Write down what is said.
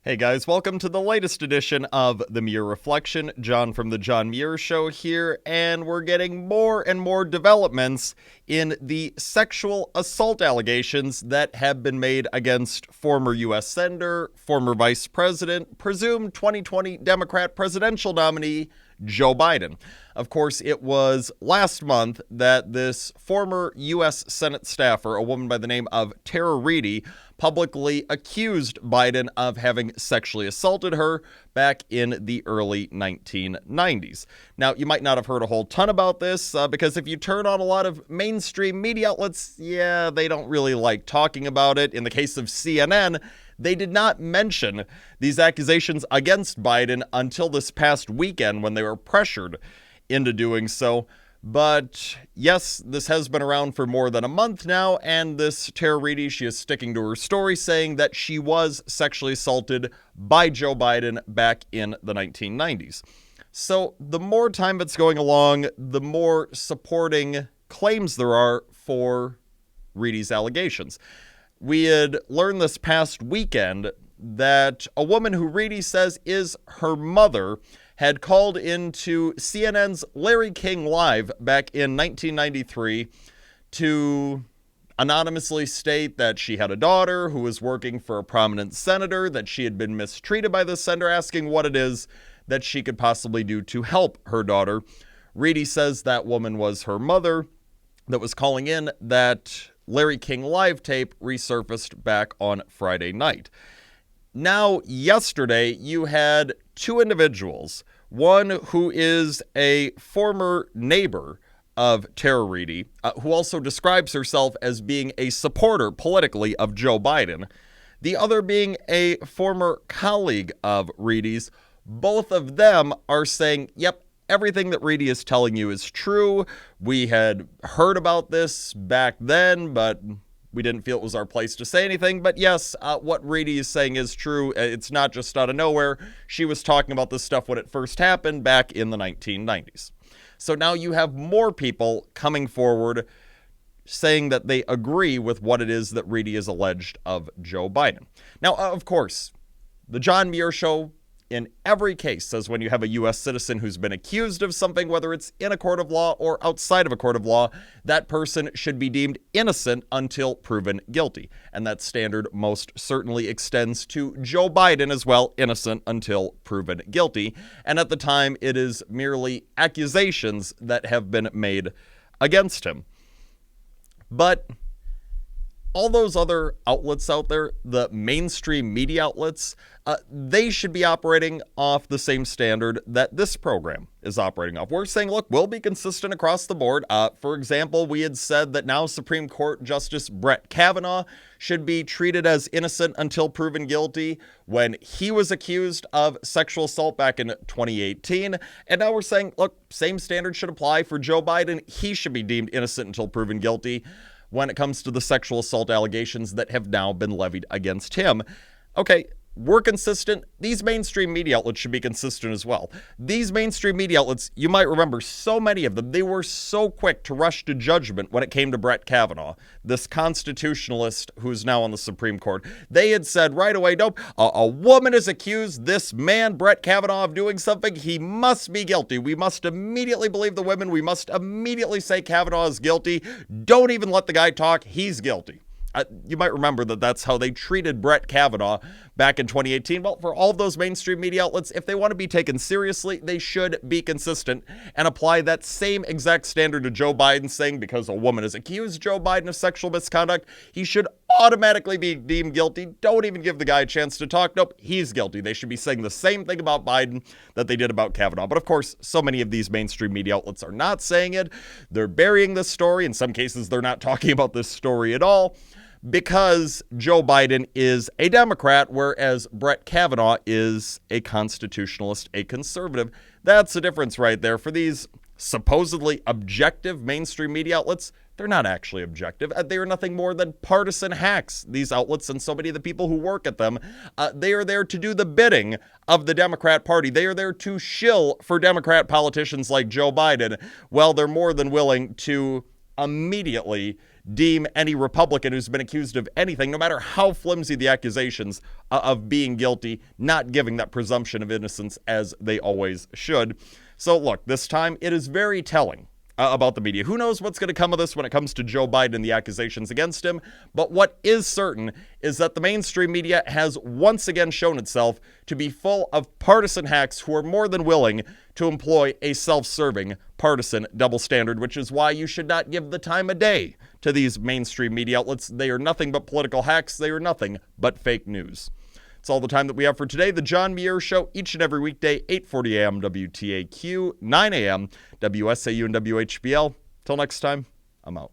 Hey guys, welcome to the latest edition of the Muir Reflection. John from the John Muir Show here, and we're getting more and more developments in the sexual assault allegations that have been made against former U.S. Senator, former Vice President, presumed 2020 Democrat presidential nominee, Joe Biden. Of course, it was last month that this former U.S. Senate staffer, a woman by the name of Tara Reade, publicly accused Biden of having sexually assaulted her back in the early 1990s. Now, you might not have heard a whole ton about this because if you turn on a lot of mainstream media outlets, they don't really like talking about it. In the case of CNN, they did not mention these accusations against Biden until this past weekend when they were pressured into doing so. But yes, this has been around for more than a month now, and this Tara Reade, she is sticking to her story, saying that she was sexually assaulted by Joe Biden back in the 1990s. So the more time that's going along, the more supporting claims there are for Reade's allegations. We had learned this past weekend that a woman who Reade says is her mother had called into CNN's Larry King Live back in 1993 to anonymously state that she had a daughter who was working for a prominent senator, that she had been mistreated by the senator, asking what it is that she could possibly do to help her daughter. Reade says that woman was her mother that was calling in. That Larry King Live tape resurfaced back on Friday night. Now, yesterday, you had two individuals, one who is a former neighbor of Tara Reade, who also describes herself as being a supporter politically of Joe Biden, the other being a former colleague of Reade's. Both of them are saying, yep, everything that Reade is telling you is true. We had heard about this back then, but we didn't feel it was our place to say anything. But yes, what Reade is saying is true. It's not just out of nowhere. She was talking about this stuff when it first happened back in the 1990s. So now you have more people coming forward saying that they agree with what it is that Reade is alleged of Joe Biden. Now, of course, the John Muir Show in every case says when you have a U.S. citizen who's been accused of something, whether it's in a court of law or outside of a court of law, that person should be deemed innocent until proven guilty. And that standard most certainly extends to Joe Biden as well, innocent until proven guilty. And at the time, it is merely accusations that have been made against him. But all those other outlets out there, the mainstream media outlets, they should be operating off the same standard that this program is operating off. We're saying, look, we'll be consistent across the board. For example, we had said that now Supreme Court Justice Brett Kavanaugh should be treated as innocent until proven guilty when he was accused of sexual assault back in 2018. And now we're saying, look, same standard should apply for Joe Biden. He should be deemed innocent until proven guilty when it comes to the sexual assault allegations that have now been levied against him. Okay, we're consistent. These mainstream media outlets should be consistent as well. These mainstream media outlets, you might remember so many of them, they were so quick to rush to judgment when it came to Brett Kavanaugh, this constitutionalist who's now on the Supreme Court. They had said right away, nope, a woman is accused this man, Brett Kavanaugh, of doing something. He must be guilty. We must immediately believe the women. We must immediately say Kavanaugh is guilty. Don't even let the guy talk. He's guilty. You might remember that that's how they treated Brett Kavanaugh back in 2018. Well, for all of those mainstream media outlets, if they want to be taken seriously, they should be consistent and apply that same exact standard to Joe Biden, saying because a woman has accused Joe Biden of sexual misconduct, he should automatically be deemed guilty. Don't even give the guy a chance to talk. Nope, he's guilty. They should be saying the same thing about Biden that they did about Kavanaugh. But of course, so many of these mainstream media outlets are not saying it. They're burying this story. In some cases, they're not talking about this story at all, because Joe Biden is a Democrat, whereas Brett Kavanaugh is a constitutionalist, a conservative. That's the difference right there. For these supposedly objective mainstream media outlets, they're not actually objective. They are nothing more than partisan hacks, these outlets, and so many of the people who work at them. They are there to do the bidding of the Democrat Party. They are there to shill for Democrat politicians like Joe Biden. Well, they're more than willing to immediately deem any Republican who's been accused of anything, no matter how flimsy the accusations, of being guilty, not giving that presumption of innocence as they always should. So look, this time it is very telling about the media. Who knows what's going to come of this when it comes to Joe Biden and the accusations against him, but what is certain is that the mainstream media has once again shown itself to be full of partisan hacks who are more than willing to employ a self-serving partisan double standard, which is why you should not give the time of day to these mainstream media outlets. They are nothing but political hacks. They are nothing but fake news. It's all the time that we have for today. The John Muir Show, each and every weekday, 8:40 a.m. WTAQ, 9 a.m. WSAU and WHBL. Till next time, I'm out.